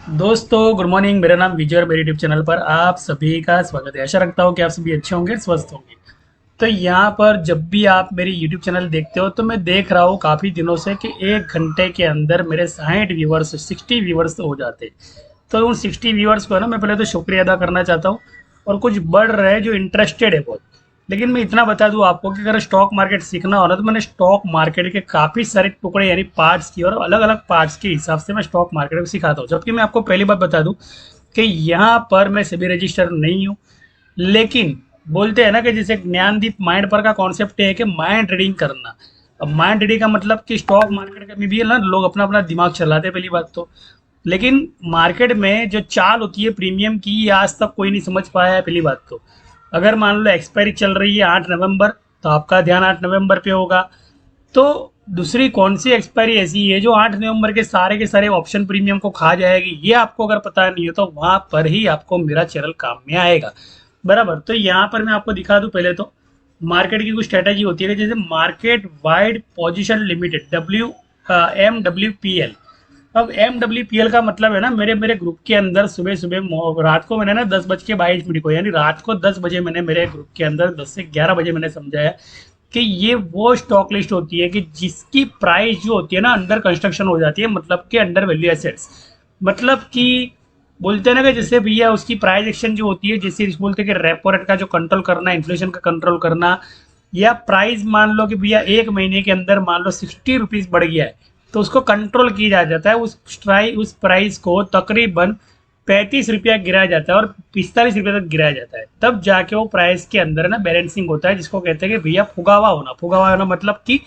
दोस्तों good morning. मेरा नाम विजय और मेरे यूट्यूब चैनल पर आप सभी का स्वागत है। आशा रखता हूँ कि आप सभी अच्छे होंगे, स्वस्थ होंगे। तो यहाँ पर जब भी आप मेरी यूट्यूब चैनल देखते हो तो मैं देख रहा हूँ काफ़ी दिनों से कि 1 घंटे के अंदर मेरे 60 व्यूवर्स 60 व्यूवर्स तो हो जाते हैं। तो उन 60 व्यूवर्स को है ना, मैं पहले तो शुक्रिया अदा करना चाहता हूँ। और कुछ बढ़ रहे हैं जो इंटरेस्टेड है बहुत। लेकिन मैं इतना बता दूं आपको कि अगर स्टॉक मार्केट सीखना हो ना, तो मैंने स्टॉक मार्केट के काफ़ी सारे टुकड़े यानी पार्ट्स की, और अलग अलग पार्ट्स के हिसाब से मैं स्टॉक मार्केट को सिखाता हूँ। जबकि मैं आपको पहली बात बता दूं कि यहाँ पर मैं सभी रजिस्टर नहीं हूँ। लेकिन बोलते हैं ना कि जैसे ज्ञानदीप माइंड पर का कॉन्सेप्ट है कि माइंड रीडिंग करना। अब माइंड रीडिंग का मतलब कि स्टॉक मार्केट में भी है ना, लोग अपना अपना दिमाग चलाते हैं पहली बात तो। लेकिन मार्केट में जो चाल होती है प्रीमियम की, ये आज तक कोई नहीं समझ पाया है पहली बात तो। अगर मान लो एक्सपायरी चल रही है 8 नवंबर, तो आपका ध्यान 8 नवंबर पे होगा। तो दूसरी कौन सी एक्सपायरी ऐसी है जो 8 नवंबर के सारे ऑप्शन प्रीमियम को खा जाएगी, ये आपको अगर पता नहीं हो तो वहां पर ही आपको मेरा चैनल काम में आएगा। बराबर। तो यहाँ पर मैं आपको दिखा दूं पहले तो। मार्केट की कुछ स्ट्रेटेजी होती है कि जैसे market wide position limited, MWPL। अब MWPL का मतलब है ना, मेरे मेरे ग्रुप के अंदर सुबह सुबह रात को मैंने ना 10:22 को, यानी रात को 10 बजे मैंने मेरे ग्रुप के अंदर 10 से 11 बजे मैंने समझाया कि ये वो स्टॉक लिस्ट होती है कि जिसकी प्राइस जो होती है ना अंडर कंस्ट्रक्शन हो जाती है, मतलब कि अंडर वैल्यू एसेट्स। मतलब कि बोलते हैं ना कि जैसे भैया उसकी प्राइस एक्शन जो होती है, जैसे बोलते हैं कि रेपो रेट का जो कंट्रोल करना, इन्फ्लेशन का कंट्रोल करना, या प्राइस मान लो कि भैया 1 महीने के अंदर मान लो 60 रुपीज़ बढ़ गया है, तो उसको कंट्रोल किया जाता है। उस प्राइस को तकरीबन 35 रुपया गिराया जाता है और 45 रुपये तक गिराया जाता है, तब जाके वो प्राइस के अंदर ना बैलेंसिंग होता है, जिसको कहते हैं कि भैया फुगावा होना। फुगावा होना मतलब कि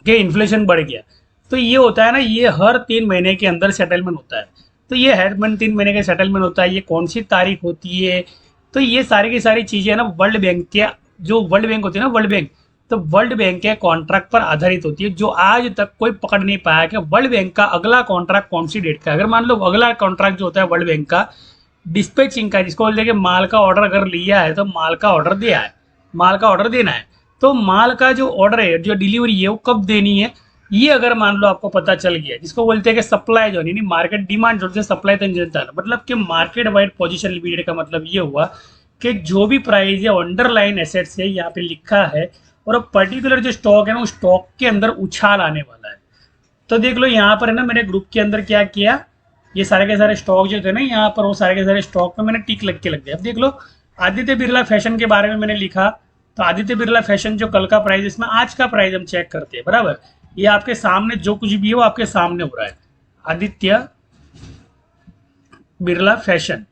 इन्फ्लेशन बढ़ गया। तो ये होता है ना, ये हर 3 महीने के अंदर सेटलमेंट होता है। तो ये हर 3 महीने का सेटलमेंट होता है, ये कौन सी तारीख होती है। तो ये सारी की सारी चीज़ें ना वर्ल्ड बैंक के, जो वर्ल्ड बैंक होती है ना, वर्ल्ड बैंक, तो वर्ल्ड बैंक के कॉन्ट्रैक्ट पर आधारित होती है, जो आज तक कोई पकड़ नहीं पाया कि वर्ल्ड बैंक का अगला कॉन्ट्रैक्ट कौन सी डेट का है। अगर मान लो अगला कॉन्ट्रैक्ट जो होता है वर्ल्ड बैंक का डिस्पैचिंग का, जिसको बोलते हैं कि माल का ऑर्डर अगर लिया है तो माल का ऑर्डर दिया है, माल का ऑर्डर देना है। तो माल का जो ऑर्डर है, जो डिलीवरी है, वो कब देनी है, ये अगर मान लो आपको पता चल गया, जिसको बोलते हैं कि सप्लाई जो नहीं, मार्केट डिमांड जो सप्लाई तो नहीं जनता है, मतलब कि मार्केट वाइड पोजीशन लिमिटेड का मतलब ये हुआ कि जो भी प्राइस है अंडरलाइन एसेट्स है यहाँ पे लिखा है, और पर्टिकुलर जो स्टॉक है ना, उस स्टॉक के अंदर उछाल आने वाला है। तो देख लो यहाँ पर है ना, मेरे ग्रुप के अंदर क्या किया, ये सारे के सारे स्टॉक जो थे ना यहाँ पर, वो सारे के सारे स्टॉक पे मैंने टिक लग के लग गया। अब देख लो, आदित्य बिरला फैशन के बारे में मैंने लिखा। तो आदित्य बिरला फैशन जो कल का प्राइस, इसमें आज का प्राइस हम चेक करते हैं। बराबर। ये आपके सामने जो कुछ भी है वो आपके सामने हो रहा है। आदित्य बिरला फैशन,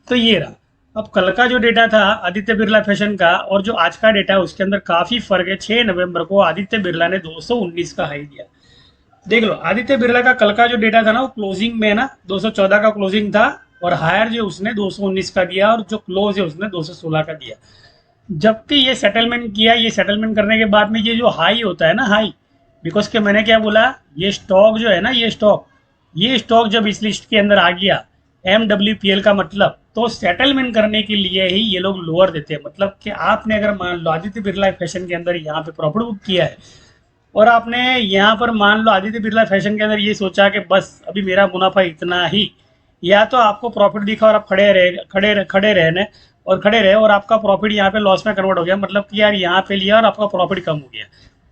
तो ये रहा। अब कल का जो डेटा था आदित्य बिरला फैशन का और जो आज का डेटा है उसके अंदर काफी फर्क है। 6 नवंबर को आदित्य बिरला ने 219 का हाई दिया। देख लो, आदित्य बिरला का कल का जो डेटा था ना, वो क्लोजिंग में ना 214 का क्लोजिंग था, और हायर जो उसने 219 का दिया, और जो क्लोज है उसने 216 का दिया। जबकि ये सेटलमेंट किया, ये सेटलमेंट करने के बाद में ये जो हाई होता है ना, हाई, बिकॉज के मैंने क्या बोला, ये स्टॉक जो है ना, ये स्टॉक जब इस लिस्ट के अंदर आ गया, MWPL का मतलब, तो सेटलमेंट करने के लिए ही ये लोग लोअर देते हैं। मतलब कि आपने अगर मान लो आदित्य बिरला फैशन के अंदर यहाँ पे प्रॉफिट बुक किया है, और आपने यहाँ पर मान लो आदित्य बिरला फैशन के अंदर ये सोचा कि बस अभी मेरा मुनाफा इतना ही, या तो आपको प्रॉफिट दिखा और आप खड़े रहे और आपका प्रॉफिट यहाँ पे लॉस में कन्वर्ट हो गया, मतलब कि यार यहाँ पे लिया और आपका प्रॉफिट कम हो गया,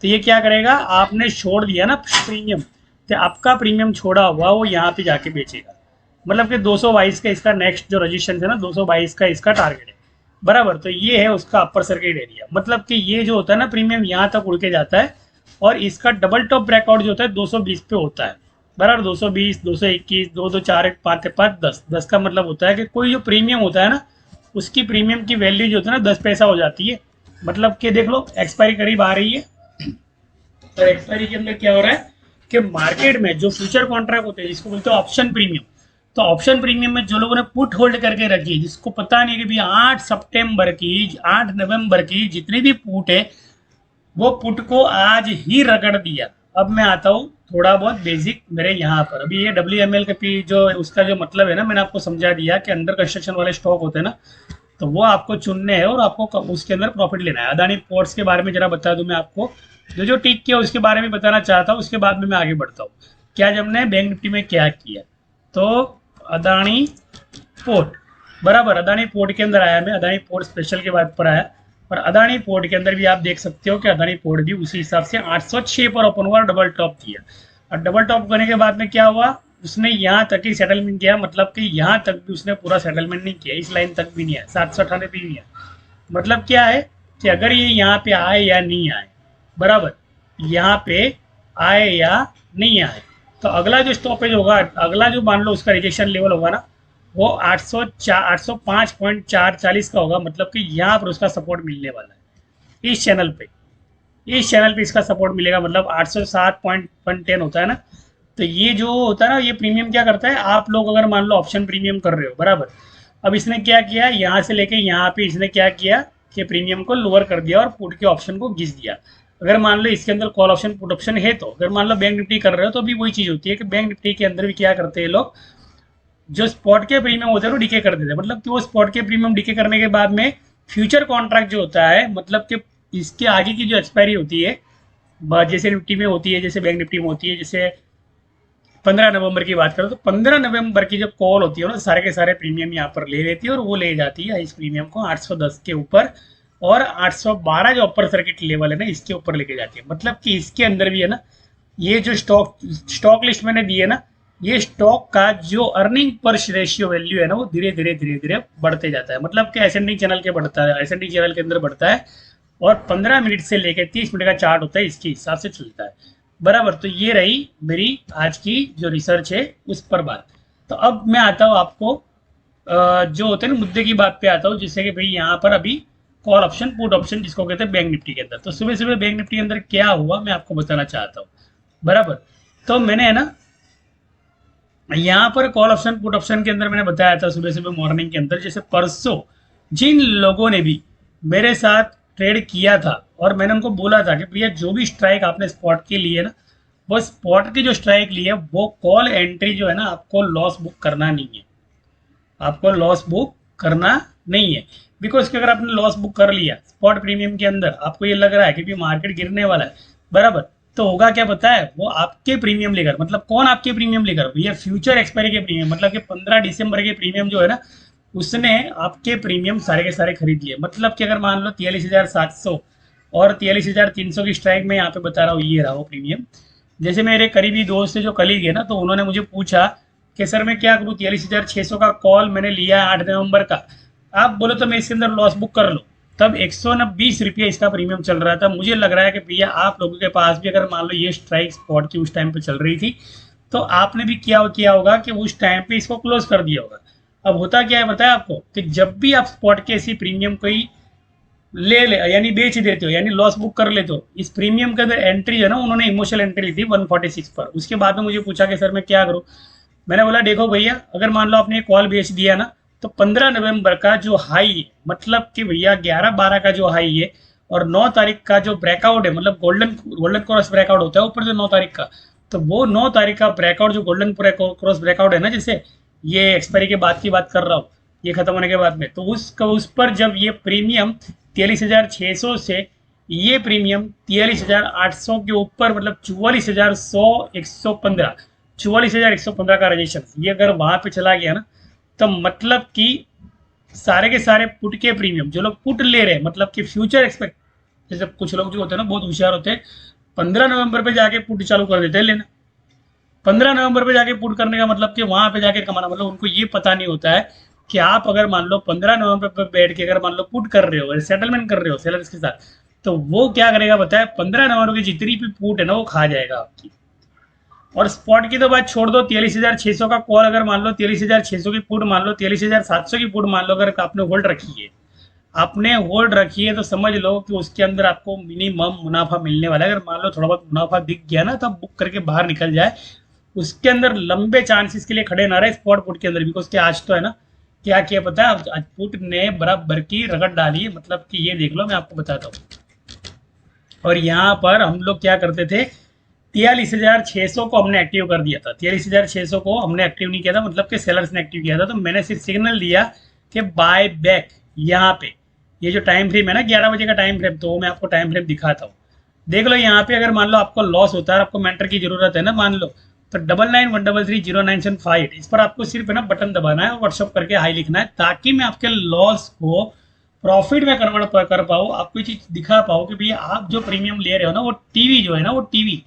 तो ये क्या करेगा, आपने छोड़ दिया ना प्रीमियम, तो आपका प्रीमियम छोड़ा हुआ वो यहाँ पे जाके बेचेगा। मतलब कि 222 का इसका नेक्स्ट जो रजिस्ट्रेशन है ना, 222 का इसका टारगेट है। बराबर। तो ये है उसका अपर सर्किट एरिया, मतलब कि ये जो होता है ना प्रीमियम, यहाँ तक उड़ के जाता है, और इसका डबल टॉप ब्रेकआउट जो होता है 220 पे होता है। बराबर। 220, 221, 2 2 4 1 5 5 10, 10 का मतलब होता है कि कोई जो प्रीमियम होता है ना, उसकी प्रीमियम की वैल्यू जो होती है ना 10 पैसा हो जाती है। मतलब कि देख लो, एक्सपायरी करीब आ रही है, और एक्सपायरी के अंदर क्या हो रहा है कि मार्केट में जो फ्यूचर कॉन्ट्रैक्ट होते हैं, जिसको बोलते हैं ऑप्शन प्रीमियम, तो ऑप्शन प्रीमियम में जो लोगों ने पुट होल्ड करके रखी है, जिसको पता नहीं कि भैया 8 सितंबर की, 8 नवंबर की जितनी भी पुट है, वो पुट को आज ही रगड़ दिया। अब मैं आता हूँ थोड़ा बहुत बेसिक मेरे यहाँ पर। अभी ये WML के पी जो उसका जो मतलब है ना, मैंने आपको समझा दिया कि अंडर कंस्ट्रक्शन वाले स्टॉक होते हैं ना, तो वो आपको चुनने हैं और आपको उसके अंदर प्रॉफिट लेना है। अदानी पोर्ट्स के बारे में जरा बता दूं मैं आपको, जो जो टिक किया उसके बारे में बताना चाहता हूँ, उसके बाद में मैं आगे बढ़ता हूँ। क्या जब ने बैंक निफ्टी में क्या किया, तो अदानी पोर्ट, बराबर। अदानी पोर्ट के अंदर आया मैं, अदानी पोर्ट स्पेशल के बाद पर आया। और अदानी पोर्ट के अंदर भी आप देख सकते हो कि अदानी पोर्ट भी उसी हिसाब से 806 पर ओपन हुआ और डबल टॉप किया। और डबल टॉप करने के बाद में क्या हुआ, उसने यहाँ तक ही सेटलमेंट किया, मतलब कि यहाँ तक भी उसने पूरा सेटलमेंट नहीं किया, इस लाइन तक भी नहीं आया, 798 भी नहीं आया। मतलब क्या है कि अगर ये यहाँ पे आए या नहीं आए, बराबर, यहाँ पे आए या नहीं आए, तो अगला जो स्टॉपेज होगा, अगला जो मान लो उसका रिजेक्शन लेवल होगा ना, वो 805.440 का होगा। मतलब कि यहाँ पर उसका सपोर्ट मिलने वाला है इस चैनल पे, इस चैनल पे इसका सपोर्ट मिलेगा। मतलब 807.110 होता है ना, तो ये जो होता है ना, ये प्रीमियम क्या करता है, आप लोग अगर मान लो ऑप्शन प्रीमियम कर रहे हो, बराबर, अब इसने क्या किया, यहाँ से लेके यहाँ पे इसने क्या किया कि प्रीमियम को लोअर कर दिया और पुट के ऑप्शन को घिस दिया। अगर मान लो इसके अंदर कॉल ऑप्शन पुट ऑप्शन है, तो अगर मान लो बैंक निफ्टी कर रहे हो, तो भी वही चीज़ होती है कि बैंक निफ्टी के अंदर भी क्या करते हैं लोग, जो स्पॉट के प्रीमियम होते हैं वो डिके कर देते हैं। मतलब कि वो स्पॉट के प्रीमियम डिके करने के बाद में फ्यूचर कॉन्ट्रैक्ट जो होता है, मतलब कि इसके आगे की जो एक्सपायरी होती है, जैसे निफ्टी में होती है, जैसे बैंक निफ्टी में होती है, जैसे 15 नवंबर की बात करो, तो 15 नवंबर की जब कॉल होती है ना, सारे के सारे प्रीमियम यहाँ पर ले लेती है और वो ले जाती है इस प्रीमियम को 810 के ऊपर, और 812 जो अपर सर्किट लेवल है ना, इसके ऊपर लेके जाती है। मतलब कि इसके अंदर भी है ना, ये जो स्टॉक लिस्ट मैंने दी है ना, ये स्टॉक का जो अर्निंग पर रेशियो वैल्यू है ना, वो धीरे धीरे बढ़ते जाता है। मतलब कि एसेंडिंग चैनल के बढ़ता है, एसेंडिंग चैनल के अंदर बढ़ता है, और 15 मिनट से लेकर 30 मिनट का चार्ट होता है, इसके हिसाब से चलता है, बराबर। तो ये रही मेरी आज की जो रिसर्च है उस पर बात। तो अब मैं आता हूँ आपको जो होते हैं ना मुद्दे की बात पे आता हूँ, जिससे कि भाई यहाँ पर अभी कॉल ऑप्शन पुट ऑप्शन जिसको कहते हैं बैंक निफ्टी के अंदर, तो सुबह सुबह बैंक निफ्टी के अंदर क्या हुआ मैं आपको बताना चाहता हूँ, बराबर। तो मैंने है ना यहाँ पर कॉल ऑप्शन पुट ऑप्शन के अंदर मैंने बताया था सुबह सुबह मॉर्निंग के अंदर, जैसे परसों जिन लोगों ने भी मेरे साथ ट्रेड किया था, और मैंने उनको बोला था कि भैया जो भी स्ट्राइक आपने स्पॉट के लिए ना, वो स्पॉट की जो स्ट्राइक ली है, वो कॉल एंट्री जो है ना, आपको लॉस बुक करना नहीं है, आपको लॉस बुक करना नहीं है। बिकॉज कि अगर आपने लॉस बुक कर लिया स्पॉट प्रीमियम के अंदर, आपको ये लग रहा है कि मार्केट गिरने वाला है, बराबर, तो होगा क्या पता है, वो आपके प्रीमियम लेकर, मतलब कौन आपके प्रीमियम लेकर, भैया फ्यूचर एक्सपायरी के प्रीमियम, मतलब कि 15 दिसंबर के प्रीमियम जो है ना, उसने आपके प्रीमियम सारे के सारे खरीद लिए। मतलब कि अगर मान लो 43,700 और 43,300 की स्ट्राइक में यहाँ पे बता रहा हूँ, ये रहा वो प्रीमियम। जैसे मेरे करीबी दोस्त से जो कलीग है ना, तो उन्होंने मुझे पूछा कि सर मैं क्या करूँ, 43,600 का कॉल मैंने लिया है 8 नवंबर का, आप बोलो तो मैं इसके अंदर लॉस बुक कर लूँ। तब 120 रुपये इसका प्रीमियम चल रहा था। मुझे लग रहा है कि भैया आप लोगों के पास भी अगर मान लो ये स्ट्राइक स्पॉट की उस टाइम पे चल रही थी, तो आपने भी किया होगा कि उस टाइम पे इसको क्लोज कर दिया होगा। अब होता क्या है बताया आपको, कि जब भी आप स्पॉट के इसी प्रीमियम को ही ले यानी बेच देते हो, यानी लॉस बुक कर लेते हो, इस प्रीमियम के अंदर एंट्री है ना, उन्होंने इमोशनल एंट्री ली थी 146 पर। उसके बाद में मुझे पूछा कि सर मैं क्या करूँ, मैंने बोला देखो भैया, अगर मान लो आपने कॉल बेच दिया ना, तो 15 नवंबर का जो हाई है, मतलब कि भैया 11-12 का जो हाई है, और 9 तारीख का जो ब्रेकआउट है, मतलब गोल्डन गोल्डन क्रॉस ब्रेकआउट होता है ऊपर जो 9 तारीख का, तो वो 9 तारीख का ब्रेकआउट जो गोल्डन क्रॉस ब्रेकआउट है ना, जैसे ये एक्सपायरी के बाद की बात कर रहा हूँ, ये खत्म होने के बाद में, तो उस पर जब ये प्रीमियम 43,600 से ये प्रीमियम 43,800 के ऊपर, मतलब 44,115 का रजिस्ट्रेशन, ये अगर वहां पे चला गया ना, तो मतलब कि सारे के सारे पुट के प्रीमियम जो लोग पुट ले रहे हैं, मतलब कि फ्यूचर एक्सपेक्ट, जैसे कुछ लोग जो होते हैं ना बहुत होशियार होते हैं, 15 नवंबर पे जाके पुट चालू कर देते हैं लेना। 15 नवंबर पे जाके पुट करने का मतलब कि वहां पे जाके कमाना, मतलब उनको ये पता नहीं होता है कि आप अगर मान लो 15 नवंबर पर बैठ के अगर मान लो पुट कर रहे हो, सेटलमेंट कर रहे हो सेलर्स के साथ, तो वो क्या करेगा बताए, 15 नवंबर की जितनी भी पुट है ना, वो खा जाएगा आपकी। और स्पॉट की तो बात छोड़ दो, 43,600 का कॉल अगर मान लो, 43,600 की पुट मान लो, 43,700 की पुट मान लो, अगर आपने होल्ड रखी है, आपने होल्ड रखी है, तो समझ लो कि उसके अंदर आपको मिनिमम मुनाफा मिलने वाला है। अगर मान लो थोड़ा बहुत मुनाफा दिख गया ना, तब बुक करके बाहर निकल जाए। उसके अंदर लंबे चांसेस के लिए खड़े ना रहे स्पॉट पुट के अंदर, बिकॉज कि आज तो है ना क्या किया पता है, आज पुट ने बराबर की रगड़ डाली है। मतलब कि ये देख लो, मैं आपको बताता हूँ। और यहाँ पर हम लोग क्या करते थे, 43,600 को हमने एक्टिव कर दिया था, 43,600 को हमने एक्टिव नहीं किया था, मतलब कि सेलर्स ने एक्टिव किया था। तो मैंने सिर्फ सिग्नल दिया कि बाय बैक। यहाँ पे ये जो टाइम फ्रेम है ना, 11 बजे का टाइम फ्रेम, तो मैं आपको टाइम फ्रेम दिखाता हूँ। देख लो यहाँ पे, अगर मान लो आपको लॉस होता है, आपको मेंटर की जरूरत है ना मान लो, तो 9913309758 इस पर आपको सिर्फ है ना बटन दबाना है और व्हाट्सअप करके हाई लिखना है, ताकि मैं आपके लॉस को प्रॉफिट में कन्वर्ट कर पाऊँ, आपको ये चीज़ दिखा पाऊँ कि भैया आप जो प्रीमियम ले रहे हो ना, वो टीवी जो है ना, वो टीवी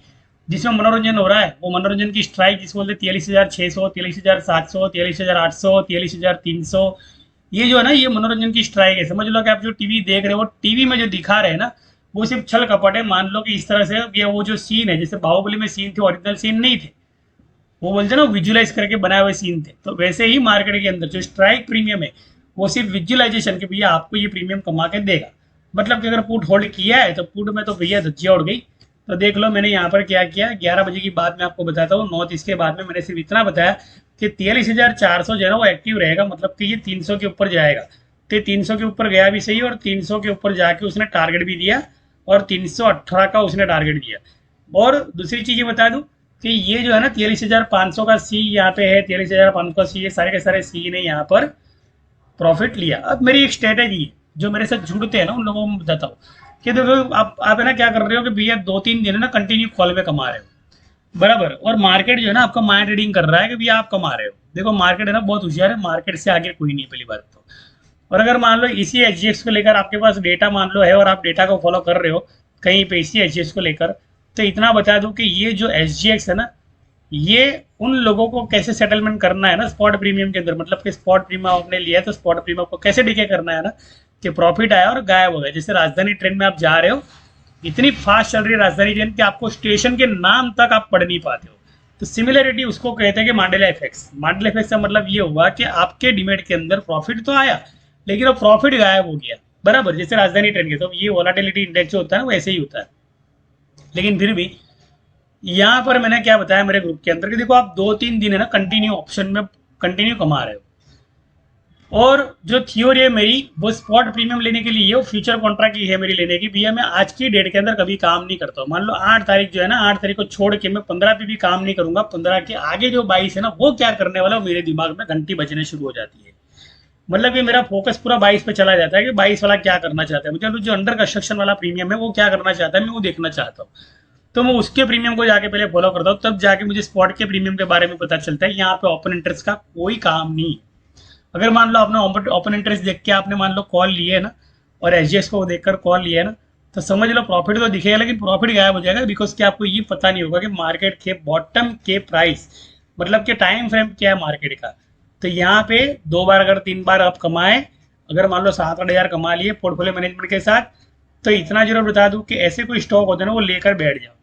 जिसमें मनोरंजन हो रहा है, वो मनोरंजन की स्ट्राइक जिसको बोलते 43,600, 43,700, 43,800, 43,300, ये जो है ना, ये मनोरंजन की स्ट्राइक है। समझ लो कि आप जो टीवी देख रहे हो, वो टीवी में जो दिखा रहे हैं ना, वो सिर्फ छल कपट है। मान लो कि इस तरह से ये वो जो सीन है, जैसे बाहुबली में सीन थे, ओरिजिनल सीन नहीं थे, वो बोलते हैं ना विजुलाइज करके बनाए हुए सीन थे, तो वैसे ही मार्केट के अंदर जो स्ट्राइक प्रीमियम है, वो सिर्फ विजुलाइजेशन के भैया आपको ये प्रीमियम कमा के देगा। मतलब कि अगर पुट होल्ड किया है तो पुट में तो भैया धज्जियां उड़ गई। तो देख लो मैंने यहाँ पर क्या किया, 11 बजे की बात मैं आपको बताता हूँ, 9:30 के बाद में मैंने सिर्फ इतना बताया कि 43,400 जो है ना वो एक्टिव रहेगा, मतलब कि ये 300 के ऊपर जाएगा। तो 300 के ऊपर गया भी सही, और 300 के ऊपर जाके उसने टारगेट भी दिया, और 318 का उसने टारगेट दिया। और दूसरी चीज़ ये बता दूं कि ये जो है ना 43,500 का सी यहाँ पे है, 43,500 का सी, ये सारे के सारे सी ने यहाँ पर प्रॉफिट लिया। अब मेरी एक स्ट्रेटेजी है, जो मेरे साथ जुड़ते हैं ना उन लोगों को बताता हूँ कि देखो आप है ना क्या कर रहे हो कि भैया 2-3 दिन है ना कंटिन्यू कॉल पे कमा रहे हो, बराबर, और मार्केट जो है ना आपका माइंड रीडिंग कर रहा है कि भैया आप कमा रहे हो। देखो मार्केट है ना बहुत होशियार है, मार्केट से आगे कोई नहीं, पहली बात तो। और अगर मान लो इसी एच को लेकर आपके पास डेटा मान लो है, और आप डेटा को फॉलो कर रहे हो कहीं पे इसी एच को लेकर, तो इतना बता दूं कि ये जो एच है ना, ये उन लोगों को कैसे सेटलमेंट करना है ना स्पॉट प्रीमियम के अंदर, मतलब कि स्पॉट प्रीमियम आपने लिया है तो स्पॉट प्रीमियम को कैसे डिके करना है ना, कि प्रॉफिट आया और गायब हो गया। जैसे राजधानी ट्रेन में आप जा रहे हो, इतनी फास्ट चल रही है राजधानी ट्रेन कि आपको स्टेशन के नाम तक आप पढ़ नहीं पाते हो। तो सिमिलरिटी उसको कहते हैं कि मांडेला इफेक्ट्स। मांडेला इफेक्ट का मतलब ये हुआ कि आपके डिमेट के अंदर प्रॉफिट तो आया, लेकिन वो प्रॉफिट गायब हो गया, बराबर, जैसे राजधानी ट्रेन के। तो ये वोलाटिलिटी इंडेक्स जो होता है ना, वैसे ही होता है। लेकिन फिर भी यहाँ पर मैंने क्या बताया मेरे ग्रुप के अंदर कि देखो आप 2-3 दिन है ना कंटिन्यू ऑप्शन में कंटिन्यू कमा रहे हो, और जो थ्योरी है मेरी वो स्पॉट प्रीमियम लेने के लिए, वो फ्यूचर कॉन्ट्रैक्ट की है मेरी लेने की, भैया मैं आज की डेट के अंदर कभी काम नहीं करता हूँ। मान लो 8 तारीख जो है ना, 8 तारीख को छोड़ के मैं 15 पे भी काम नहीं करूंगा। 15 के आगे जो 22 है ना, वो क्या करने वाला, मेरे दिमाग में घंटी बजने शुरू हो जाती है। मतलब ये मेरा फोकस पूरा 22 पे चला जाता है कि 22 वाला क्या करना चाहता है, मुझे जो अंडर कंस्ट्रक्शन वाला प्रीमियम है वो क्या करना चाहता है, मैं वो देखना चाहता हूँ। तो मैं उसके प्रीमियम को जाके पहले फॉलो करता हूँ, तब जाके मुझे स्पॉट के प्रीमियम के बारे में पता चलता है। यहाँ पे ओपन इंटरेस्ट का कोई काम नहीं। अगर मान लो आपने ओपन इंटरेस्ट देख के आपने मान लो कॉल लिए है ना, और एच को देखकर कॉल लिया है ना, तो समझ लो प्रॉफिट तो दिखेगा, लेकिन प्रॉफिट गायब हो जाएगा, बिकॉज कि आपको ये पता नहीं होगा कि मार्केट के बॉटम के प्राइस, मतलब कि टाइम फ्रेम क्या है मार्केट का। तो यहाँ पे 2 बार अगर 3 बार आप कमाए, अगर मान लो 7-8 हज़ार कमा लिए पोर्टफोलियो मैनेजमेंट के साथ, तो इतना जरूर बता दूं कि ऐसे कोई स्टॉक होते हैं ना, वो लेकर बैठ जाओ।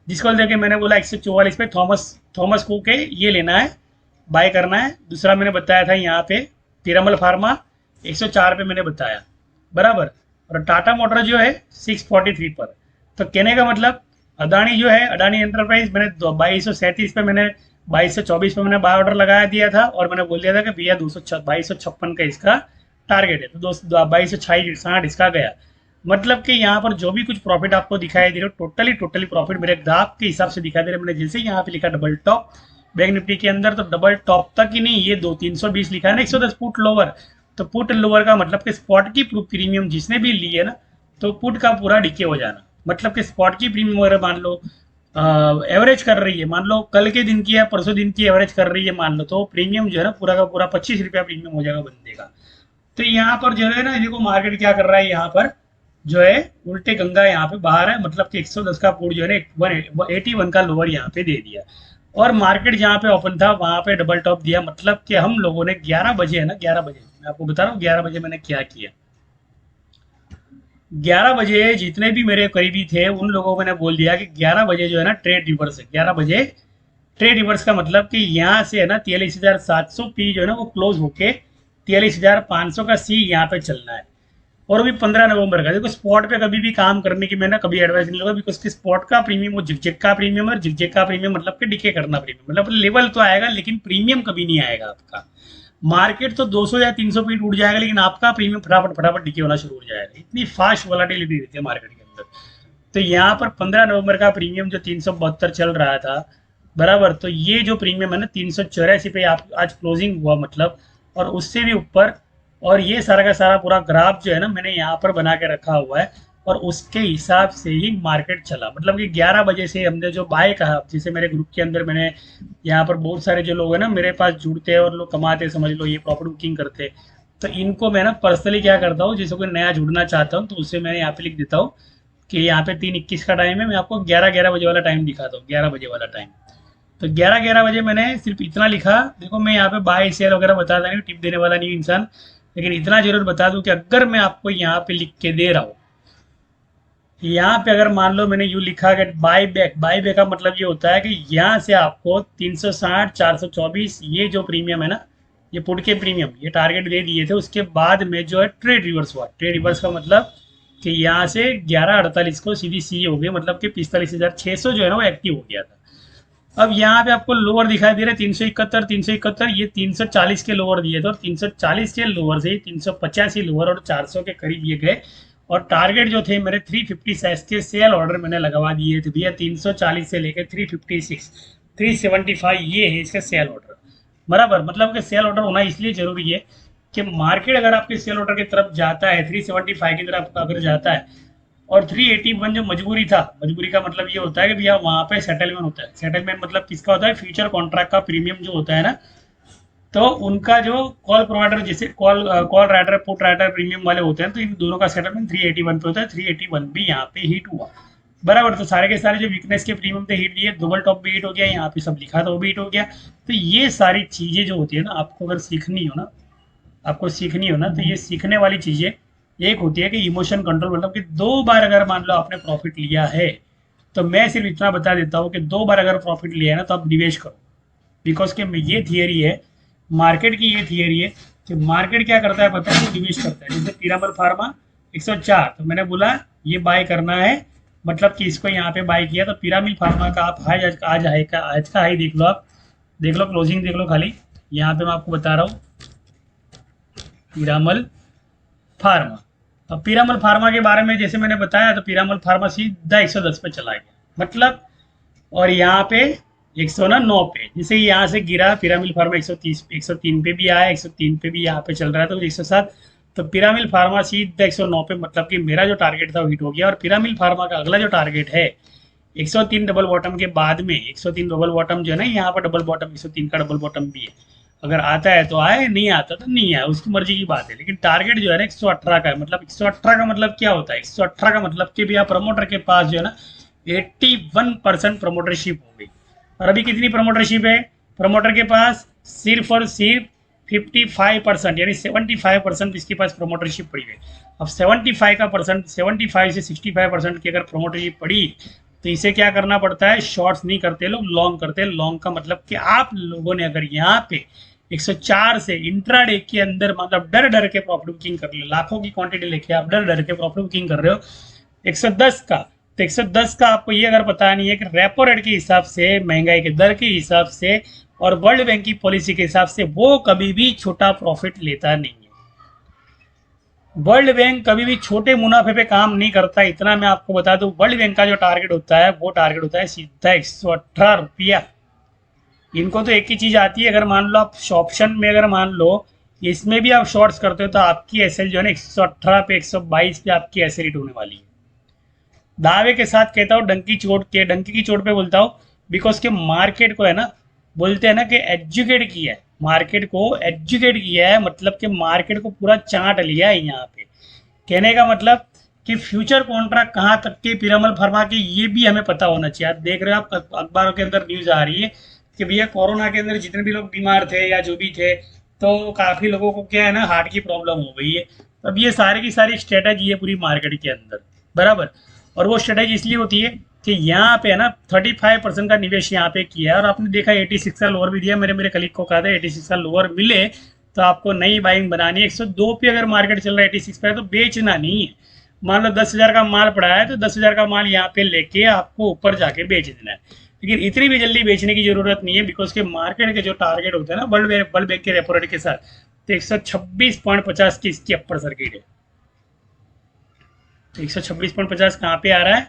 जिसको लेके मैंने बोला 144 पे थॉमस कुक के ये लेना है, बाय करना है। दूसरा मैंने बताया था यहाँ पे पीरामल फार्मा 104 पे मैंने बताया, बराबर। और टाटा मोटर जो है 643 पर। तो कहने का मतलब अदानी जो है, अडानी एंटरप्राइज, मैंने 2237 पे मैंने 2224 पे मैंने बाय ऑर्डर लगाया दिया था, और मैंने बोल दिया था कि भैया 2256 का इसका टारगेट है, तो 2260 इसका गया। मतलब कि यहाँ पर जो भी कुछ प्रॉफिट आपको दिखाई दे रहा है, टोटली प्रॉफिट मेरे ग्राफ के हिसाब से दिखाई दे रहा है। मैंने जैसे यहाँ पे लिखा डबल टॉप बैंक निफ्टी के अंदर, तो डबल टॉप तक ही नहीं, ये 320 लिखा है ना, 110 पुट लोअर। तो पुट लोअर का मतलब कि स्पॉट की प्रीमियम जिसने भी ली है ना, तो पुट का पूरा डिके हो जाना। मतलब कि स्पॉट की प्रीमियम अगर मान लो एवरेज कर रही है, मान लो कल के दिन की या परसों दिन की एवरेज कर रही है मान लो, तो प्रीमियम जो है ना पूरा का पूरा 25 रुपया प्रीमियम हो जाएगा बंदे का। तो यहाँ पर जो है ना, देखो मार्केट क्या कर रहा है, यहाँ पर जो है उल्टे गंगा यहाँ पे बाहर है, मतलब कि 110 का पुट जो है ना 181 का लोअर यहाँ पे दे दिया। और मार्केट जहाँ पे ओपन था वहाँ पे डबल टॉप दिया। मतलब कि हम लोगों ने 11 बजे है ना, 11 बजे मैं आपको बता रहा हूँ 11 बजे मैंने क्या किया। 11 बजे जितने भी मेरे करीबी थे उन लोगों को मैंने बोल दिया कि 11 बजे जो है ना ट्रेड रिवर्स है। 11 बजे ट्रेड रिवर्स का मतलब कि यहाँ से है ना 43,700 पी जो है ना वो क्लोज होके 43,500 का सी यहाँ पे चलना है। और अभी 15 नवंबर का। देखो स्पॉट पे कभी भी काम करने की मैंने कभी एडवाइस नहीं लूंगा, बिकॉज कि स्पॉट का प्रीमियम वो झिकझिक का प्रीमियम, और झिकझिक का प्रीमियम मतलब कि डिके करना प्रीमियम, मतलब लेवल तो आएगा लेकिन प्रीमियम कभी नहीं आएगा आपका। मार्केट तो 200 या 300 पॉइंट उठ जाएगा, लेकिन आपका प्रीमियम फटाफट डिके होना शुरू हो जाएगा। इतनी फास्ट वोलाटिलिटी रहती है मार्केट के अंदर। तो यहाँ पर 15 नवंबर का प्रीमियम जो 372 चल रहा था, बराबर, तो ये जो प्रीमियम है ना 384 पे आप आज क्लोजिंग हुआ, मतलब, और उससे भी ऊपर। और ये सारा का सारा पूरा ग्राफ जो है ना मैंने यहाँ पर बना के रखा हुआ है, और उसके हिसाब से ही मार्केट चला। मतलब कि 11 बजे से हमने जो बाय कहा, जैसे मेरे ग्रुप के अंदर मैंने, यहाँ पर बहुत सारे जो लोग हैं ना मेरे पास जुड़ते हैं और लोग कमाते हैं, समझ लो ये प्रॉफिट बुकिंग करते हैं। तो इनको मैं ना पर्सनली क्या करता हूँ, जैसे कोई नया जुड़ना चाहता हूँ तो उसे मैं यहाँ पे लिख देता हूँ कि यहाँ पे 3:21 का टाइम है, मैं आपको 11:11 बजे वाला टाइम दिखाता हूँ, 11 बजे वाला टाइम। तो 11:11 बजे मैंने सिर्फ इतना लिखा। देखो मैं यहाँ पे बाय सेल वगैरह बताता नहीं, टिप देने वाला नहीं हूँ इंसान, लेकिन इतना जरूर बता दूं कि अगर मैं आपको यहाँ पे लिख के दे रहा हूँ, यहाँ पे अगर मान लो मैंने यू लिखा कि बाय बैक का मतलब ये होता है कि यहाँ से आपको 360 424 ये जो प्रीमियम है ना, ये पुट के प्रीमियम, ये टारगेट दे दिए थे। उसके बाद में जो है ट्रेड रिवर्स हुआ। ट्रेड रिवर्स का मतलब कि यहाँ से 11:48 को सीधी सी हो गई, मतलब कि 45,600 जो है ना वो एक्टिव हो गया था। अब यहाँ पे आपको लोअर दिखाई दे रहा है 371 ये 340 के लोअर दिए थे, और 340 के लोअर से 385 लोअर और 400 के करीब ये गए। और टारगेट जो थे मेरे 350 साइज के सेल ऑर्डर मैंने लगवा दिए थे भैया, 340 से लेकर 356 375 ये है इसका सेल ऑर्डर। बराबर, मतलब कि सेल ऑर्डर होना इसलिए जरूरी है कि मार्केट अगर आपके सेल ऑर्डर की तरफ जाता है, 375 की तरफ अगर जाता है, और 381 जो मजबूरी था, मजबूरी का मतलब ये होता है कि भैया वहां पे सेटलमेंट होता है। सेटलमेंट मतलब किसका होता है, फ्यूचर कॉन्ट्रैक्ट का प्रीमियम जो होता है ना, तो उनका जो कॉल प्रोवाइडर, जैसे call writer put writer premium वाले होते हैं, तो इन दोनों का सेटलमेंट 381 पे होता है। 381 भी यहाँ पे हिट हुआ। बराबर, तो सारे के सारे जो वीकनेस के प्रीमियम थे हिट दिए, डबल टॉप भी हिट हो गया, यहाँ पे सब लिखा था वो भी हिट हो गया। तो ये सारी चीजें जो होती है ना, आपको अगर सीखनी हो ना, तो ये सीखने वाली चीजें एक होती है कि इमोशन कंट्रोल, मतलब कि 2 बार अगर मान लो आपने प्रॉफिट लिया है, तो मैं सिर्फ इतना बता देता हूँ कि 2 बार अगर प्रॉफिट लिया है ना तो आप निवेश करो। बिकॉज कि ये थियरी है मार्केट की, ये थियरी है कि मार्केट क्या करता है पता है, वो निवेश करता है। जैसे पीरामल फार्मा 104, तो मैंने बोला ये बाय करना है, मतलब कि इसको यहाँ पे बाय किया। तो पिरामिल फार्मा का आप हाई आज का हाई देख लो, आप देख लो, क्लोजिंग देख लो खाली, यहाँ पे मैं आपको बता रहा हूँ पिरामल फार्मा। अब पिरामल फार्मा के बारे में जैसे मैंने बताया, तो पिरामल फार्मा सीधा 110 पे चला गया, मतलब, और यहाँ पे 109 पे, जैसे यहाँ से गिरा पिरामिल फार्मा 130 103 पे भी आया, 103 पे भी यहाँ पे चल रहा है, तो 107। तो पिरामिल फार्मा सीधा 109 पे, मतलब कि मेरा जो टारगेट था वो हिट हो गया। और पिरामिल फार्मा का अगला जो टारगेट है 103 डबल बॉटम के बाद में, 103 डबल बॉटम जो है ना, यहाँ पर डबल बॉटम 103 का डबल बॉटम भी है। अगर आता है तो आए, नहीं आता तो नहीं आए, उसकी मर्जी की बात है। लेकिन टारगेट जो है ना 118 का है। मतलब 118 का मतलब क्या होता है, 118 का मतलब कि भैया प्रमोटर के पास जो है ना 81% प्रमोटरशिप हो गई। और अभी कितनी प्रमोटरशिप है प्रमोटर के पास, सिर्फ और सिर्फ 55%, यानी 75% इसके पास प्रमोटरशिप पड़ी है। अब 75 से 65% की अगर प्रमोटरशिप पड़ी, तो इसे क्या करना पड़ता है, शॉर्ट्स नहीं करते लोग, लॉन्ग करते हैं। लॉन्ग का मतलब कि आप लोगों ने अगर यहाँ पे 104 से इंट्राडे के अंदर, मतलब डर डर के प्रॉफिट बुकिंग कर लो, लाखों की क्वांटिटी लेके आप डर डर के प्रॉफिट बुकिंग कर रहे हो 110 का, तो 110 का आपको ये अगर पता नहीं है कि रेपो रेट के हिसाब से, महंगाई के दर के हिसाब से और वर्ल्ड बैंक की पॉलिसी के हिसाब से वो कभी भी छोटा प्रॉफिट लेता नहीं है। वर्ल्ड बैंक कभी भी छोटे मुनाफे पे काम नहीं करता, इतना मैं आपको बता दूं। वर्ल्ड बैंक का जो टारगेट होता है वो टारगेट होता है सीधा 118 रुपया। इनको तो एक ही चीज आती है, अगर मान लो आप ऑप्शन में अगर मान लो इसमें भी आप शॉर्ट्स करते हो, तो आपकी एसएल जो है ना 118 पे 122 पे आपकी एसएल हिट होने वाली है। दावे के साथ कहता हूँ, डंकी की चोट पे बोलता हूँ, बिकॉज के मार्केट को है ना, बोलते हैं ना कि एजुकेट किया है, मार्केट को एजुकेट किया है, मतलब कि मार्केट को पूरा चाट लिया है यहाँ पे। कहने का मतलब कि फ्यूचर कॉन्ट्रैक्ट कहाँ तक के पिरामल फार्मा के, ये भी हमें पता होना चाहिए। आप देख रहे हो, आप अखबारों के अंदर न्यूज आ रही है कि भैया कोरोना के अंदर जितने भी लोग बीमार थे या जो भी थे, तो काफी लोगों को क्या है ना हार्ट की प्रॉब्लम हो गई है। अब ये सारी की सारी स्ट्रेटेजी है पूरी मार्केट के अंदर, बराबर। और वो स्ट्रेटेजी इसलिए होती है कि यहाँ पे है ना 35% का निवेश यहाँ पे किया है, और आपने देखा 86 का लोअर भी दिया। मेरे कलीग को कहा था 86 का लोअर मिले तो आपको नई बाइंग बनानी है। 102 पे अगर मार्केट चल रहा है 86 पे, तो बेचना नहीं है। मान लो 10,000 का माल पड़ा है, तो 10,000 का माल यहाँ पे लेके आपको ऊपर जाके बेच देना है। लेकिन इतनी भी जल्दी बेचने की जरूरत नहीं है, बिकॉज के मार्केट के जो टारगेट होते हैं ना वर्ल्ड बैंक के रेपो रेट के साथ, तो 126.50 की इसकी अपर सर्किट है। तो 126.50 कहाँ पे आ रहा है,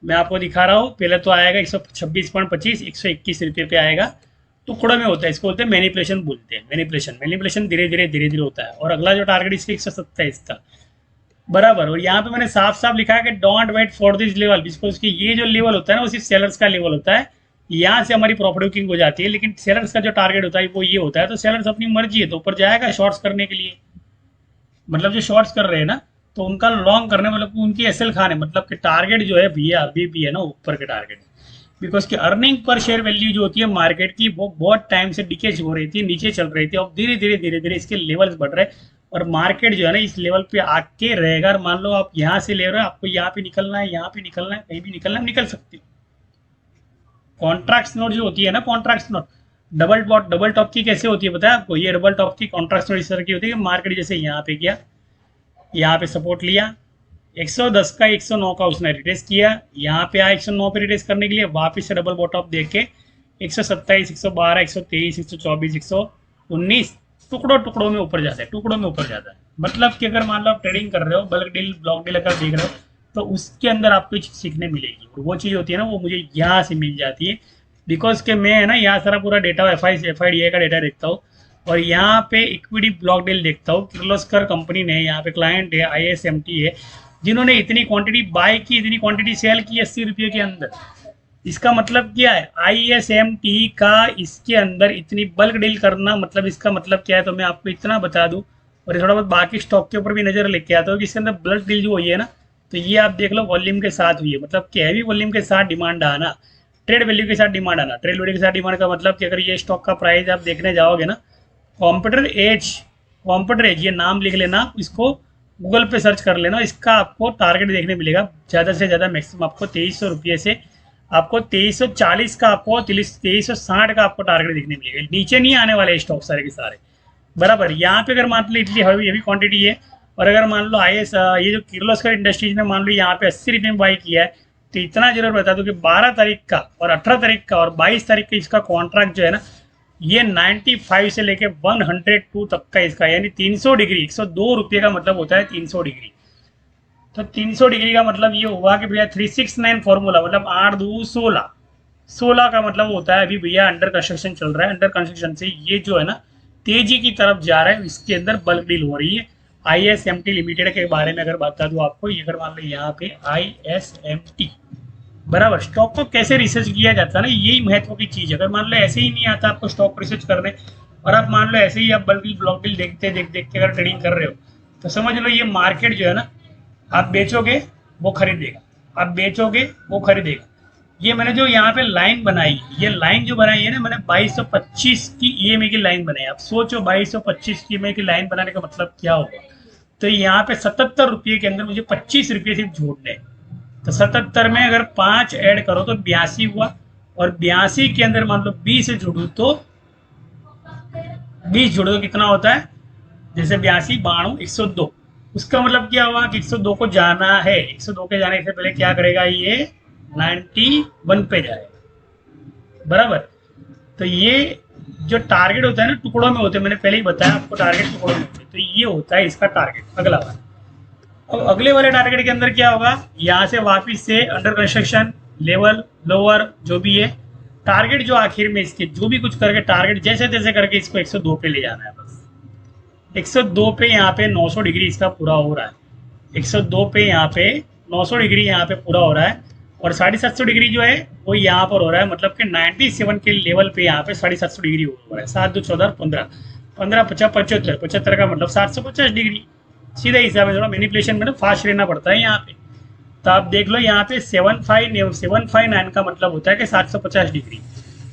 मैं आपको दिखा रहा हूँ। पहले तो आएगा 126.25, 121 रुपये पे आएगा, टुकड़ों में होता है, इसको बोलते हैं मैनिपुलेशन, बोलते हैं मैनिपुलेशन धीरे धीरे होता है। और अगला जो टारगेट इसका 127 का, बराबर। और यहाँ पे मैंने साफ साफ लिखा है कि don't wait for this level, because कि ये जो लेवल होता है ना वो सिर्फ सेलर्स का लेवल होता है। यहाँ से हमारी प्रॉफिट बुकिंग हो जाती है, लेकिन सेलर्स का जो टारगेट होता है वो ये होता है। तो सेलर्स अपनी मर्जी है तो ऊपर जाएगा शॉर्ट्स करने के लिए, मतलब जो शॉर्ट्स कर रहे हैं ना तो उनका लॉन्ग करने मतलब उनकी एसएल खाने, मतलब कि टारगेट जो है भैया अभी भी है ना ऊपर के टारगेट। बिकॉज कि अर्निंग पर शेयर वैल्यू जो होती है मार्केट की वो बहुत टाइम से डिकेज हो रही थी, नीचे चल रही थी, और धीरे धीरे इसके लेवल्स बढ़ रहे हैं। और मार्केट जो है ना इस लेवल पे आके रहेगा। और मान लो आप यहाँ से ले रहे हो, आपको यहाँ पे निकलना है, यहाँ पे निकलना है, कहीं भी निकलना है, निकल सकते हो। कॉन्ट्रैक्ट नोट जो होती है ना, कॉन्ट्रैक्ट नोट डबल टॉप की कैसे होती है पता है आपको? ये डबल टॉप की कॉन्ट्रैक्ट नोट इस तरह की होती है कि मार्केट जैसे यहाँ पे गया, यहाँ पे सपोर्ट लिया, 110 का 109 का उसने रिटेस्ट किया, यहाँ पे आया 109 पे रिटेस्ट करने के लिए, वापस से डबल बॉटम देख के 127, 112, 123, 124, 119 टुकड़ों टुकड़ों में ऊपर जाता है, टुकड़ों में ऊपर जाता है। मतलब कि अगर मान लो आप ट्रेडिंग कर रहे हो, बल्क डील ब्लॉक डील अगर देख रहे हो, तो उसके अंदर आपको चीज़ सीखने मिलेगी। और वो चीज़ होती है ना वो मुझे यहाँ से मिल जाती है, बिकॉज के मैं है ना यहाँ सारा पूरा data F I D A का डेटा देखता हूँ। और यहाँ पे इक्विटी ब्लॉक डील देखता हूँ, किर्लोस्कर कंपनी ने, यहाँ पे क्लाइंट है ISMT है, जिन्होंने इतनी क्वांटिटी बाय की, इतनी क्वांटिटी सेल की 80 रुपये के अंदर। इसका मतलब क्या है? ISMT का इसके अंदर इतनी बल्क डील करना, मतलब इसका मतलब क्या है? तो मैं आपको इतना बता दूं, और थोड़ा बहुत बाकी स्टॉक के ऊपर भी नजर लेके आता हूँ कि इसके अंदर बल्क डील जो हुई है ना, तो ये आप देख लो वॉल्यूम के साथ हुई है, मतलब कि हैवी वॉल्यूम के साथ डिमांड आना, ट्रेड वैल्यू के साथ डिमांड आना। ट्रेड वैल्यू के साथ डिमांड का मतलब कि अगर ये स्टॉक का प्राइस आप देखने जाओगे ना, कॉम्प्यूटर एज, कॉम्प्यूटर एज ये नाम लिख लेना, इसको गूगल पे सर्च कर लेना, इसका आपको टारगेट देखने मिलेगा ज़्यादा से ज़्यादा मैक्सिमम आपको 2300 रुपये से आपको 2340 का, आपको 2360 का आपको टारगेट देखने मिलेगा। नीचे नहीं आने वाले स्टॉक सारे के सारे, बराबर। यहाँ पे अगर मान लो इतनी हैवी क्वांटिटी है, और अगर मान लो ये जो किर्लोस्कर इंडस्ट्रीज ने मान लो यहाँ पे 80 रुपये में बाई किया है, तो इतना जरूर बता दूं कि 12 तारीख का और 18 तारीख का और 22 तारीख का इसका कॉन्ट्रैक्ट जो है ना, ये 95 से लेके 102 तक का इसका, यानी 300 डिग्री, 102 रुपये का मतलब होता है 300 डिग्री। तो 300 डिग्री का मतलब ये हुआ कि भैया 369 फॉर्मूला, मतलब 8 2 16, 16 का मतलब होता है अभी भैया अंडर कंस्ट्रक्शन चल रहा है। अंडर कंस्ट्रक्शन से ये जो है ना तेजी की तरफ जा रहा है, इसके अंदर बल्क डील हो रही है। ISMT लिमिटेड के बारे में अगर बता दूं आपको, ये अगर मान लो यहाँ पे ISMT, बराबर। स्टॉक को कैसे रिसर्च किया जाता है ना, यही महत्व की चीज़ है। अगर मान लो ऐसे ही नहीं आता आपको स्टॉक रिसर्च करने, और आप मान लो ऐसे ही आप बल्कि ब्लॉक डील देखते देख देख के अगर ट्रेडिंग कर रहे हो, तो समझ लो ये मार्केट जो है ना, आप बेचोगे वो खरीदेगा, आप बेचोगे वो खरीदेगा। ये मैंने जो यहाँ पे लाइन बनाई, ये लाइन जो बनाई है ना मैंने 2225 की EMA की लाइन बनाई। आप सोचो 2225 की EMA की लाइन बनाने का मतलब क्या होगा? तो यहाँ पे 77 रुपये के अंदर मुझे 25 रुपये सिर्फ जोड़ने हैं। तो 77 में अगर 5 ऐड करो तो 82 हुआ, और 82 के अंदर मान लो 20 जोड़ू तो 20 जोड़ो तो कितना होता है? जैसे 82 92 102। उसका मतलब क्या हुआ कि 102 को जाना है, 102 के जाने से पहले क्या करेगा ये 91 पे जाएगा, बराबर। तो ये जो टारगेट होता है ना टुकड़ों में होते हैं, मैंने पहले ही बताया आपको टारगेट टुकड़ों में होते हैं। तो ये होता है इसका टारगेट अगला वाला। अब अगले वाले टारगेट के अंदर क्या होगा? यहाँ से वापिस से अंडर कंस्ट्रक्शन लेवल लोअर जो भी है टारगेट, जो आखिर में इसके जो भी कुछ करके टारगेट जैसे तैसे करके इसको 102 पे ले जाना है बस। 102 पे यहाँ पे 900 डिग्री इसका पूरा हो रहा है, 102 पे यहाँ पे 900 डिग्री यहाँ पे पूरा हो रहा है, और 750 डिग्री जो है वो यहाँ पर हो रहा है, मतलब कि 97 के लेवल पे यहाँ पे 750 डिग्री हो रहा है। 7 2 14 15 15 50 75 75 का मतलब 750 डिग्री। सीधा हिसाब है, थोड़ा मैनिपुलेशन में ना फास्ट रहना पड़ता है यहाँ पे। तो आप देख लो यहाँ पे 759 का मतलब होता है कि 750 डिग्री।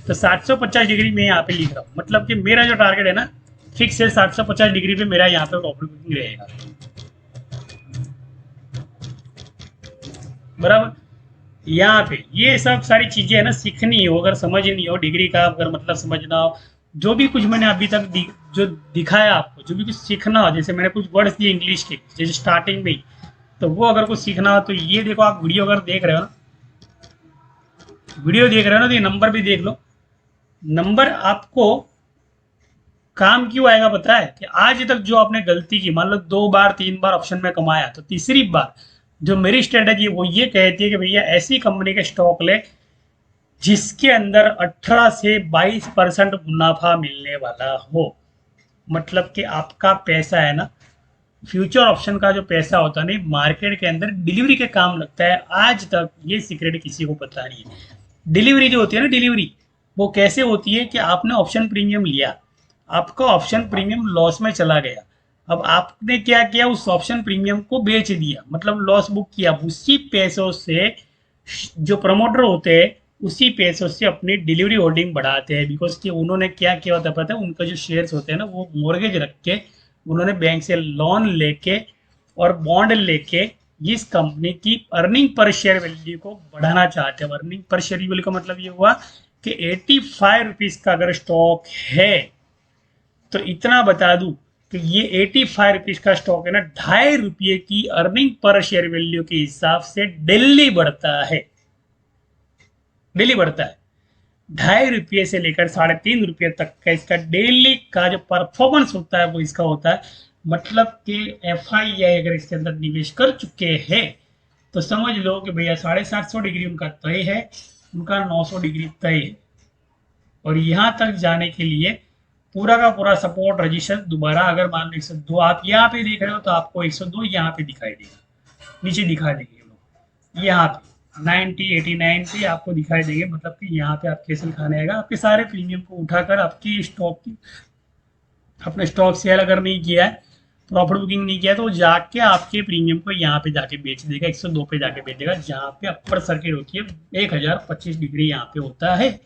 तो 750 डिग्री में यहाँ पे लिख रहा हूँ, मतलब कि मेरा जो टारगेट है ना फिक्स है 750 डिग्री पे मेरा यहाँ पे प्रॉफिट बुकिंग रहेगा, बराबर। यहाँ पे ये सब सारी चीजें है ना सीखनी हो, अगर समझ नहीं हो डिग्री का, अगर मतलब समझना हो, जो भी कुछ मैंने अभी तक जो दिखाया आपको, जो भी कुछ सीखना हो, जैसे मैंने कुछ वर्ड्स दिए इंग्लिश के जैसे स्टार्टिंग में ही, तो वो अगर कुछ सीखना हो तो ये देखो, आप वीडियो अगर देख रहे हो ना, वीडियो देख रहे हो ना, तो ये नंबर भी देख लो। नंबर आपको काम क्यों आएगा पता है? कि आज तक जो आपने गलती की, मान लो 2 बार 3 बार ऑप्शन में कमाया, तो तीसरी बार जो मेरी स्ट्रेटेजी वो ये कहती है कि भैया ऐसी कंपनी के स्टॉक ले जिसके अंदर 18 से 22% मुनाफा मिलने वाला हो। मतलब कि आपका पैसा है ना फ्यूचर ऑप्शन का जो पैसा होता है ना, मार्केट के अंदर डिलीवरी के काम लगता है। आज तक ये सीक्रेट किसी को पता नहीं है। डिलीवरी जो होती है ना, डिलीवरी वो कैसे होती है कि आपने ऑप्शन प्रीमियम लिया, आपका ऑप्शन प्रीमियम लॉस में चला गया, अब आपने क्या किया, उस ऑप्शन प्रीमियम को बेच दिया, मतलब लॉस बुक किया। उसी पैसों से जो प्रमोटर होते हैं उसी पैसों से अपनी डिलीवरी होल्डिंग बढ़ाते हैं, बिकॉज कि उन्होंने क्या किया होता है पता है, उनका जो शेयर्स होते हैं ना वो मॉर्गेज रख के उन्होंने बैंक से लोन लेके और बॉन्ड लेके इस कंपनी की अर्निंग पर शेयर वैल्यू को बढ़ाना चाहते हैं। अर्निंग पर शेयर वैल्यू का मतलब ये हुआ कि 85 रुपीज़ का अगर स्टॉक है तो इतना बता दूं कि ये 85 रुपीज़ का स्टॉक है ना, ₹2.5 की अर्निंग पर शेयर वैल्यू के हिसाब से डेली बढ़ता है। डेली बढ़ता है। ₹2.5 से लेकर ₹3.5 तक का इसका डेली का जो परफॉर्मेंस होता है वो इसका होता है। मतलब कि FII अगर इसके अंदर निवेश कर चुके हैं तो समझ लो कि भैया 750 डिग्री उनका तय है, उनका 900 डिग्री तय है। और यहाँ तक जाने के लिए पूरा का पूरा सपोर्ट रजिस्टर दोबारा, अगर मान लो 102 आप यहाँ पे देख रहे हो तो आपको 102 यहाँ पे दिखाई देगा, नीचे दिखाई देंगे लोग यहाँ पे 90 89 पे आपको दिखाई देंगे। मतलब कि यहाँ पे आप कैसे खाने आएगा, आपके सारे प्रीमियम को उठाकर आपकी स्टॉक की, अपने स्टॉक सेल अगर नहीं किया है, प्रॉफिट बुकिंग नहीं किया है, तो जाके आपके प्रीमियम को यहाँ पे जाके बेच देगा, 102 पे जाके बेच देगा, जहाँ पे अपर सर्किट होती है 1025 डिग्री यहाँ पे होता है।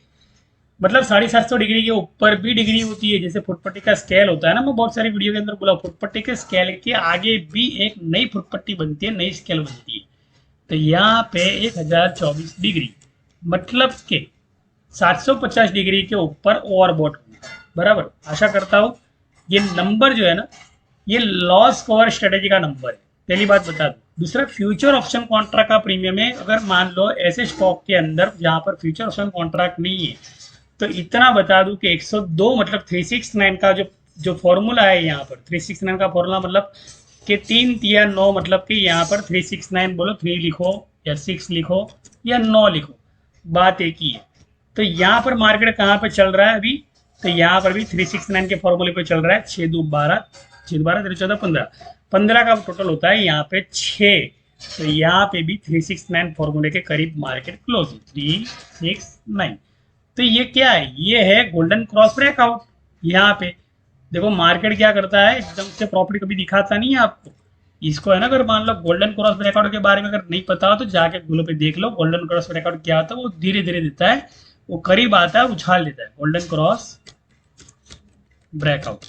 मतलब 750 डिग्री के ऊपर भी डिग्री होती है। जैसे फुटपट्टी का स्केल होता है ना, मैं बहुत सारी वीडियो के अंदर बोला, फुटपट्टी के स्केल के आगे भी एक नई फुटपट्टी बनती है, नई स्केल बनती है। तो यहाँ पे 1024 डिग्री मतलब के 750 डिग्री के ऊपर ओवरबॉट होगा। बराबर, आशा करता हूँ ये नंबर जो है ना, ये लॉस कवर स्ट्रेटेजी का नंबर है। पहली बात बता दूं। दूसरा, फ्यूचर ऑप्शन कॉन्ट्रैक्ट का प्रीमियम है। अगर मान लो ऐसे स्टॉक के अंदर जहां पर फ्यूचर ऑप्शन कॉन्ट्रैक्ट नहीं है, तो इतना बता दूं कि 102 मतलब 369 का जो जो फॉर्मूला है यहाँ पर, 369 का फॉर्मूला मतलब कि 3 या 9, मतलब कि यहाँ पर 369 बोलो, 3 लिखो या 6 लिखो या 9 लिखो, बात एक ही है। तो यहाँ पर मार्केट कहाँ पे चल रहा है अभी, तो यहाँ पर भी 369 के फॉर्मूले पे चल रहा है। 6 2 12, 6 12 13 14 15, 15 का टोटल होता है यहाँ पे 6। तो यहाँ पे भी 369 फॉर्मूले के करीब मार्केट क्लोज है, 369। तो ये क्या है, ये है गोल्डन क्रॉस ब्रेकआउट। यहाँ पे देखो मार्केट क्या करता है, एकदम से प्रॉफिट कभी दिखाता नहीं है आपको। इसको है ना, अगर मान लो गोल्डन क्रॉस ब्रेकआउट के बारे में अगर नहीं पता हो तो जाके गूगल पे देख लो, गोल्डन क्रॉस ब्रेकआउट क्या होता है। वो धीरे धीरे देता है, वो करीब आता है, उछाल देता है, गोल्डन क्रॉस ब्रेकआउट।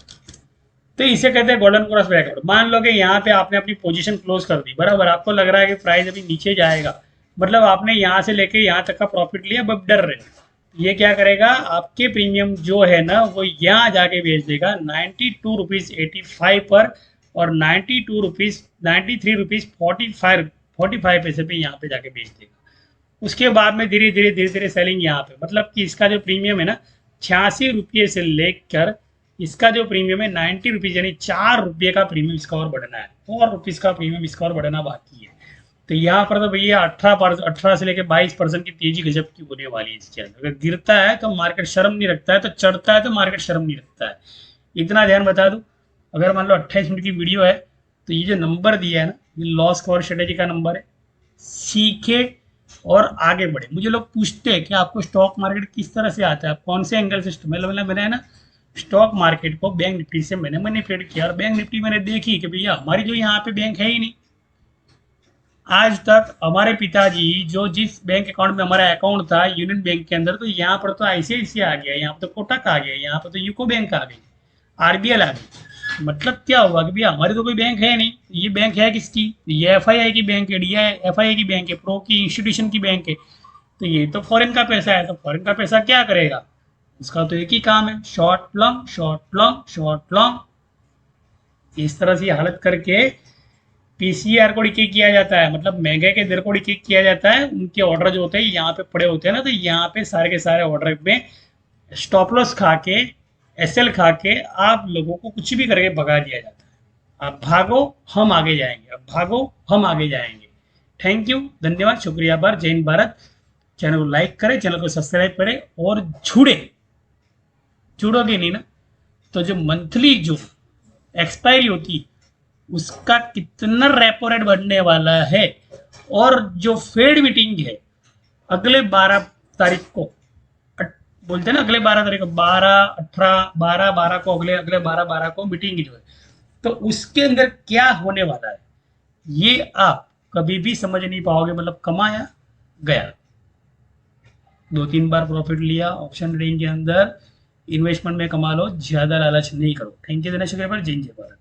तो इसे कहते हैं गोल्डन क्रॉस ब्रेकआउट। मान लो कि यहाँ पे आपने अपनी पोजीशन क्लोज कर दी, बराबर, आपको लग रहा है कि प्राइस अभी नीचे जाएगा, मतलब आपने यहाँ से लेके यहाँ तक का प्रॉफिट लिया, अब डर रहे, ये क्या करेगा, आपके प्रीमियम जो है ना वो यहाँ जाके बेच देगा 92 रुपीज़ 85 पर, और 93 रुपीज़ 45 पैसे पे यहाँ पे जाके बेच देगा। उसके बाद में धीरे धीरे धीरे सेलिंग यहाँ पे, मतलब कि इसका जो प्रीमियम है ना 86 रुपये से लेकर इसका जो प्रीमियम है 90 रुपीज़, यानी 4 रुपये का प्रीमियम इसका और बढ़ना है, 4 रुपीज़ का प्रीमियम इसका और बढ़ना बाकी है। तो यहाँ पर तो भैया 18 से लेकर 22% की तेजी गजब की होने वाली है इस चैनल। अगर गिरता है तो मार्केट शर्म नहीं रखता है, तो चढ़ता है तो मार्केट शर्म नहीं रखता है। इतना ध्यान बता दूं, अगर मान लो 28 मिनट की वीडियो है तो ये जो नंबर दिया है ना, ये लॉस कवर स्ट्रेटेजी का नंबर है। सीखे और आगे बढ़े। मुझे लोग पूछते हैं कि आपको स्टॉक मार्केट किस तरह से आता है, आप कौन से एंगल से, मतलब मैंने है ना स्टॉक मार्केट को बैंक निफ्टी से मैंने मैनिपुलेट किया, और बैंक निफ्टी मैंने देखी कि भैया हमारी जो यहाँ पे बैंक है ही नहीं। आज तक हमारे पिताजी जो जिस बैंक अकाउंट में हमारा अकाउंट था यूनियन बैंक के अंदर, तो यहाँ पर तो ICICI आ गया, यहाँ पर तो कोटक आ गया, यहाँ पर तो यूको बैंक आ गई, RBL आ गई। मतलब क्या हुआ कि भैया हमारी तो कोई बैंक है नहीं, ये बैंक है किसकी, ये FII की बैंक है, FII की बैंक है, प्रो की इंस्टीट्यूशन की बैंक है। तो ये तो फॉरेन का पैसा है, तो फॉरेन का पैसा क्या करेगा, उसका तो एक ही काम है, short long short long short long. इस तरह से हालत करके PCR को डिके किया जाता है, मतलब महंगे के दर को डिके किया जाता है। उनके ऑर्डर जो होते हैं यहाँ पे पड़े होते हैं ना, तो यहाँ पे सारे के सारे ऑर्डर में स्टॉप लॉस खा के, SL खा के आप लोगों को कुछ भी करके भगा दिया जाता है। आप भागो हम आगे जाएंगे, अब भागो हम आगे जाएंगे। थैंक यू, धन्यवाद, शुक्रिया, आभार, जय हिंद भारत। चैनल को लाइक करें, चैनल को सब्सक्राइब करें और जुड़ोगे नहीं ना, तो जो मंथली जो एक्सपायरी होती है उसका कितना रेपो रेट बढ़ने वाला है, और जो फेड मीटिंग है अगले 12 तारीख को, बोलते हैं ना अगले 12 तारीख को, 12 18 12 12 को, अगले अगले 12 12 को मीटिंग जो है, तो उसके अंदर क्या होने वाला है ये आप कभी भी समझ नहीं पाओगे। मतलब कमाया गया, 2 3 बार प्रॉफिट लिया ऑप्शन ट्रेडिंग के अंदर, इन्वेस्टमेंट में कमा लो, ज्यादा लालच नहीं करो। थैंक यू दिनेश, पर जय जय भारत।